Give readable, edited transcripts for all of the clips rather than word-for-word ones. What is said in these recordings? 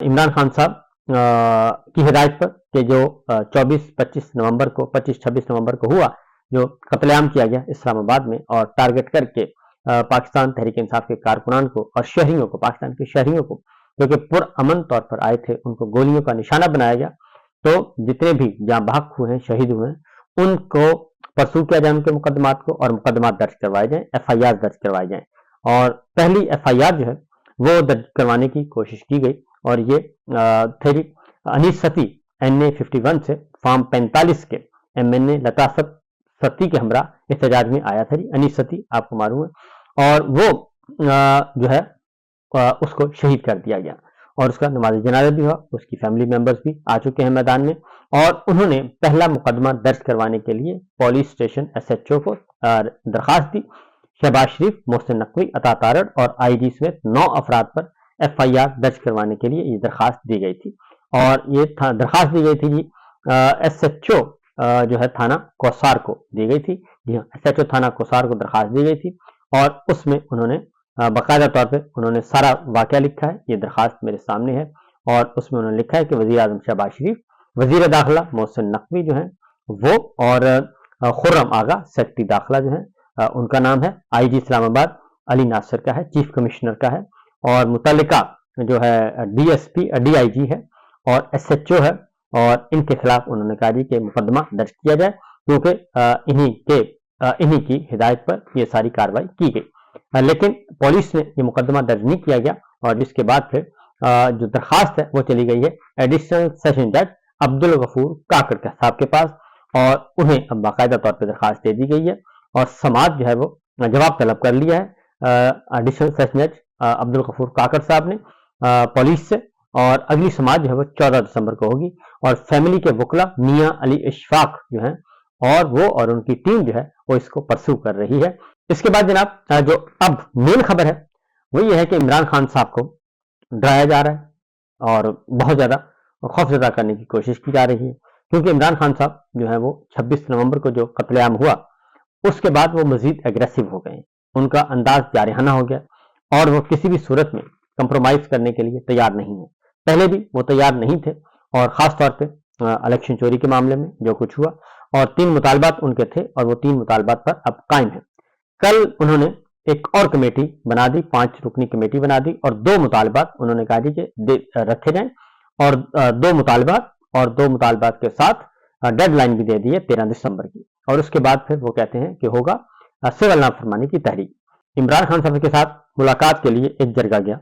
इमरान खान साहब की हिदायत पर कि जो 24-26 नवंबर को हुआ, जो कत्लेआम किया गया इस्लामाबाद में और टारगेट करके पाकिस्तान तहरीक इंसाफ के कारकुनान को और शहरियों को, पाकिस्तान के शहरियों को जो कि पुरअमन तौर पर आए थे, उनको गोलियों का निशाना बनाया गया। तो जितने भी जाँ बहक हुए हैं, शहीद हुए हैं, उनको परसू किया जाए उनके मुकदमात को और मुकदमा दर्ज करवाए जाएं, FIR दर्ज करवाए जाएं। और पहली FIR जो है वो दर्ज करवाने की कोशिश की गई और ये थे अनीस सती NA 51 से फॉर्म 45 के MNA लताफत सती के हमरा एहतजाज में आया था। अनीस सती आपको मालूम है, और वो जो है उसको शहीद कर दिया गया और उसका नमाज जनाजा भी हुआ। उसकी फैमिली मेंबर्स भी आ चुके हैं मैदान में और उन्होंने पहला मुकदमा दर्ज करवाने के लिए पुलिस स्टेशन SHO को दरखास्त दी। शहबाज शरीफ, मोहसिन नकवी, अता तारड़ और IG समेत 9 अफराद पर FIR दर्ज करवाने के लिए ये दरखास्त दी गई थी और ये दरखास्त दी गई थी जी SHO जो है थाना कोसार को दी गई थी। जी हाँ, SHO थाना कोसार को दरखास्त दी गई थी और उसमें उन्होंने बाकायदा तौर पे उन्होंने सारा वाकया लिखा है। ये दरखास्त मेरे सामने है और उसमें उन्होंने लिखा है कि वज़ीर आज़म शहबाज शरीफ, वज़ीर दाखिला मोहसिन नकवी जो है वो और खुर्रम आगा सेक्रेटरी दाखिला जो है उनका नाम है, IG इस्लामाबाद अली नासिर का है, चीफ कमिश्नर का है और मुतल्लिका जो है DSP DIG है और SHO है और इनके खिलाफ उन्होंने कहा जी कि मुकदमा दर्ज किया जाए क्योंकि इन्हीं की हिदायत पर ये सारी कार्रवाई की गई। लेकिन पुलिस ने ये मुकदमा दर्ज नहीं किया गया और जिसके बाद फिर जो दरखास्त है वो चली गई है एडिशनल सेशन जज अब्दुल गफूर काकड़ साहब के पास और उन्हें अब बाकायदा तौर पर दरखास्त दे दी गई है और समाज जो है वो जवाब तलब कर लिया है एडिशनल सेशन जज अब्दुल गफूर काकड़ साहब ने पुलिस से और अगली समाज जो है वो 14 दिसंबर को होगी और फैमिली के वकला मियां अली इशफाक जो है और वो और उनकी टीम जो है वो इसको परसू कर रही है। इसके बाद जनाब जो अब मेन खबर है वो ये है कि इमरान खान साहब को डराया जा रहा है और बहुत ज्यादा खौफजदा करने की कोशिश की जा रही है क्योंकि इमरान खान साहब जो है वो 26 नवंबर को जो कत्लेआम हुआ उसके बाद वो मजीद एग्रेसिव हो गए, उनका अंदाज जारहाना हो गया और वो किसी भी सूरत में कंप्रोमाइज करने के लिए तैयार नहीं है। पहले भी वो तैयार नहीं थे और खास तौर पे इलेक्शन चोरी के मामले में जो कुछ हुआ और 3 मुतालबात उनके थे और वो 3 मुतालबात पर अब कायम है। कल उन्होंने एक और कमेटी बना दी, 5 रुकनी कमेटी बना दी और 2 मुतालबात उन्होंने कहा जी कि रखे जाएं और 2 मुतालबात के साथ डेडलाइन भी दे दी है 13 दिसंबर की और उसके बाद फिर वो कहते हैं कि होगा सिविल नाफरमानी की तहरीक। इमरान खान साहब के साथ मुलाकात के लिए एक जगह गया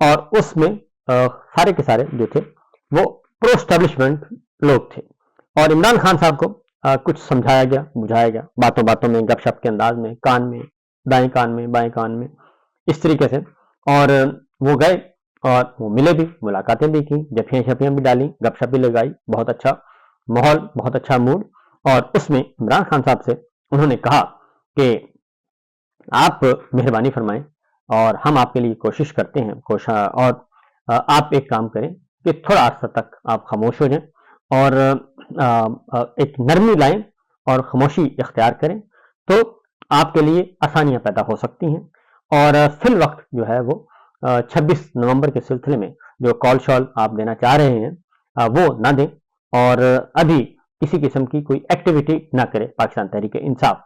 और उसमें सारे के सारे जो थे वो प्रो एस्टेब्लिशमेंट लोग थे और इमरान खान साहब को कुछ समझाया गया, बुझाया गया, बातों बातों में, गपशप के अंदाज में, कान में, दाएं कान में, बाएं कान में, इस तरीके से। और वो गए और वो मिले भी, मुलाकातें भी की, जफियां शफियां भी डाली, गपशप भी लगाई, बहुत अच्छा माहौल, बहुत अच्छा मूड। और उसमें इमरान खान साहब से उन्होंने कहा कि आप मेहरबानी फरमाएं और हम आपके लिए कोशिश करते हैं और आप एक काम करें कि थोड़ा अर्सा तक आप खामोश हो जाएं और एक नरमी लाएं और खामोशी इख्तियार करें तो आपके लिए आसानियां पैदा हो सकती हैं। और फिल वक्त जो है वो 26 नवंबर के सिलसिले में जो कॉल शॉल आप देना चाह रहे हैं वो ना दें और अभी किसी किस्म की कोई एक्टिविटी ना करें पाकिस्तान तहरीक इंसाफ।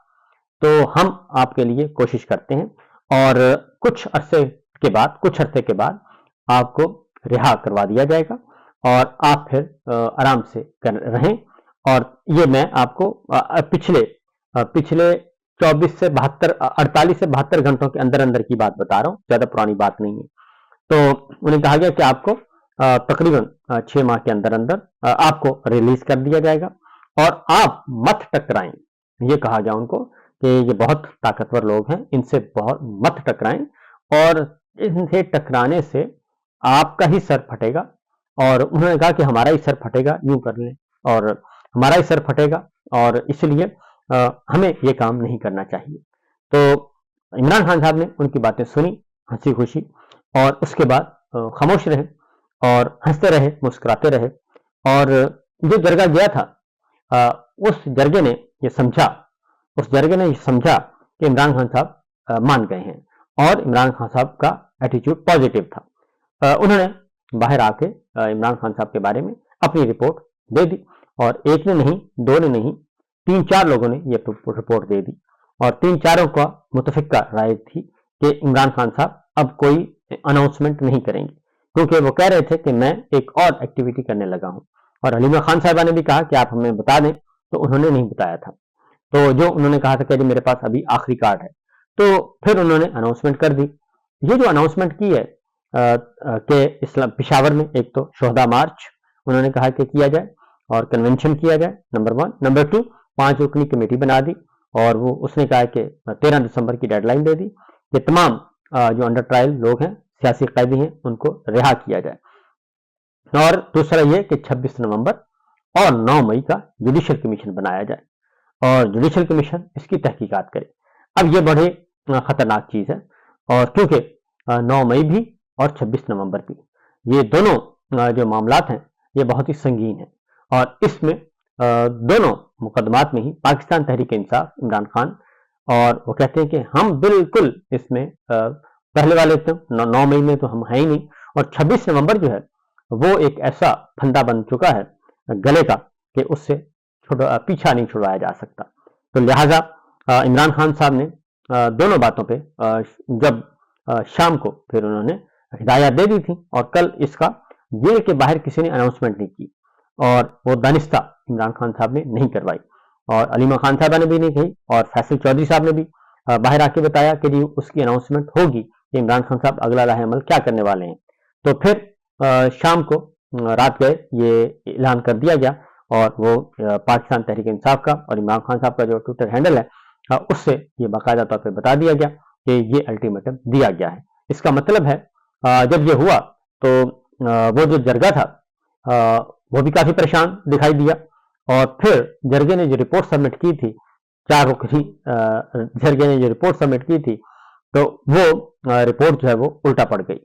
तो हम आपके लिए कोशिश करते हैं और कुछ अरसे के बाद आपको रिहा करवा दिया जाएगा और आप फिर आराम से रहें। और ये मैं आपको पिछले 48 से 72 घंटों के अंदर अंदर की बात बता रहा हूँ, ज्यादा पुरानी बात नहीं है। तो उन्हें कहा गया कि आपको तकरीबन 6 माह के अंदर अंदर आपको रिलीज कर दिया जाएगा और आप मत टकराएं। ये कहा गया उनको कि ये बहुत ताकतवर लोग हैं, इनसे बहुत मत टकराएं और इनसे टकराने से आपका ही सर फटेगा। और उन्होंने कहा कि हमारा ही सर फटेगा, यूं कर लें, और हमारा ही सर फटेगा और इसलिए हमें ये काम नहीं करना चाहिए। तो इमरान खान साहब ने उनकी बातें सुनी हंसी खुशी और उसके बाद खामोश रहे और हंसते रहे, मुस्कुराते रहे। और जो जरगा गया था उस जरगे ने ये समझा कि इमरान खान साहब मान गए हैं और इमरान खान साहब का एटीट्यूड पॉजिटिव था। उन्होंने बाहर आके इमरान खान साहब के बारे में अपनी रिपोर्ट दे दी, और एक ने नहीं, दो ने नहीं, 3-4 लोगों ने ये रिपोर्ट दे दी, और 3-4 का मुतफिका राय थी कि इमरान खान साहब अब कोई अनाउंसमेंट नहीं करेंगे, क्योंकि वो कह रहे थे कि मैं एक और एक्टिविटी करने लगा हूं। और हलीमा खान साहिबा ने भी कहा कि आप हमें बता दें, तो उन्होंने नहीं बताया था। तो जो उन्होंने कहा था कि मेरे पास अभी आखिरी कार्ड है, तो फिर उन्होंने अनाउंसमेंट कर दी। ये जो अनाउंसमेंट की है कि इस्लाम पिशावर में एक तो शोहदा मार्च उन्होंने कहा कि किया जाए और कन्वेंशन किया जाए, नंबर 1। नंबर 2, 5 रुकनी कमेटी बना दी, और वो उसने कहा कि 13 दिसंबर की डेडलाइन दे दी कि तमाम जो अंडर ट्रायल लोग हैं, सियासी कैदी हैं, उनको रिहा किया जाए। और दूसरा ये कि 26 नवंबर और 9 मई का जुडिशियल कमीशन बनाया जाए, और जुडिशियल कमीशन इसकी तहकीकात करे। अब ये बड़े खतरनाक चीज है, और क्योंकि 9 मई भी और 26 नवंबर भी, ये दोनों जो मामलात हैं ये बहुत ही संगीन है, और इसमें दोनों मुकदमात में ही पाकिस्तान तहरीक इंसाफ, इमरान खान, और वो कहते हैं कि हम बिल्कुल इसमें पहले वाले तो 9 मई में तो हम है ही नहीं, और 26 नवंबर जो है वो एक ऐसा फंदा बन चुका है गले का कि उससे पीछा नहीं छुड़वाया जा सकता। तो लिहाजा इमरान खान साहब ने दोनों बातों पे जब शाम को फिर उन्होंने हिदायत दे दी थी, और कल इसका जेल के बाहर किसी ने अनाउंसमेंट नहीं की, और वो दानिस्ता इमरान खान साहब ने नहीं करवाई, और अलीमा खान साहबा ने भी नहीं कही, और फैसल चौधरी साहब ने भी बाहर आके बताया कि जी उसकी अनाउंसमेंट होगी कि इमरान खान साहब अगला राह अमल क्या करने वाले हैं। तो फिर शाम को रात गए ये ऐलान कर दिया गया, और वो पाकिस्तान तहरीक इंसाफ का और इमरान खान साहब का जो ट्विटर हैंडल है उससे ये बाकायदा तौर पर बता दिया गया कि ये अल्टीमेटम दिया गया है। इसका मतलब है जब ये हुआ तो वो जो जरगा था वो भी काफी परेशान दिखाई दिया, और फिर जरगे ने जो रिपोर्ट सबमिट की थी, 4 रुकनी जरगे ने जो रिपोर्ट सबमिट की थी, तो वो रिपोर्ट जो है वो उल्टा पड़ गई।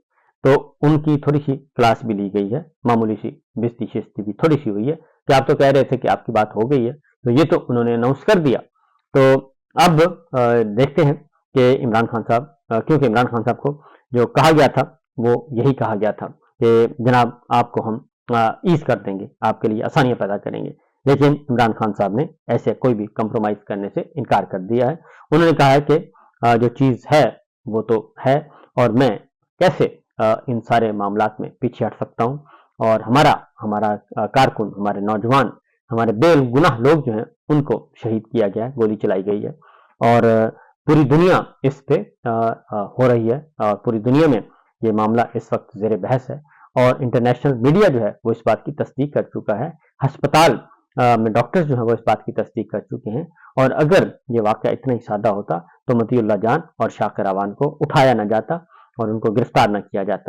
तो उनकी थोड़ी सी क्लास भी ली गई है, मामूली सी बिस्ती शिस्ती भी थोड़ी सी हुई है कि आप तो कह रहे थे कि आपकी बात हो गई है, तो ये तो उन्होंने अनाउंस कर दिया। तो अब देखते हैं कि इमरान खान साहब, क्योंकि इमरान खान साहब को जो कहा गया था वो यही कहा गया था कि जनाब आपको हम ईज कर देंगे, आपके लिए आसानियां पैदा करेंगे, लेकिन इमरान खान साहब ने ऐसे कोई भी कंप्रोमाइज करने से इनकार कर दिया है। उन्होंने कहा है कि जो चीज है वो तो है, और मैं कैसे इन सारे मामलात में पीछे हट सकता हूं, और हमारा कारकुन, हमारे नौजवान, हमारे बेगुनाह लोग जो हैं उनको शहीद किया गया है, गोली चलाई गई है, और पूरी दुनिया इस पे हो रही है, और पूरी दुनिया में ये मामला इस वक्त जेर बहस है, और इंटरनेशनल मीडिया जो है वो इस बात की तस्दीक कर चुका है, अस्पताल में डॉक्टर्स जो है वो इस बात की तस्दीक कर चुके हैं। और अगर ये वाकया इतना ही सादा होता तो मतीउल्लाह जान और शाकिर अवान को उठाया न जाता और उनको गिरफ्तार न किया जाता।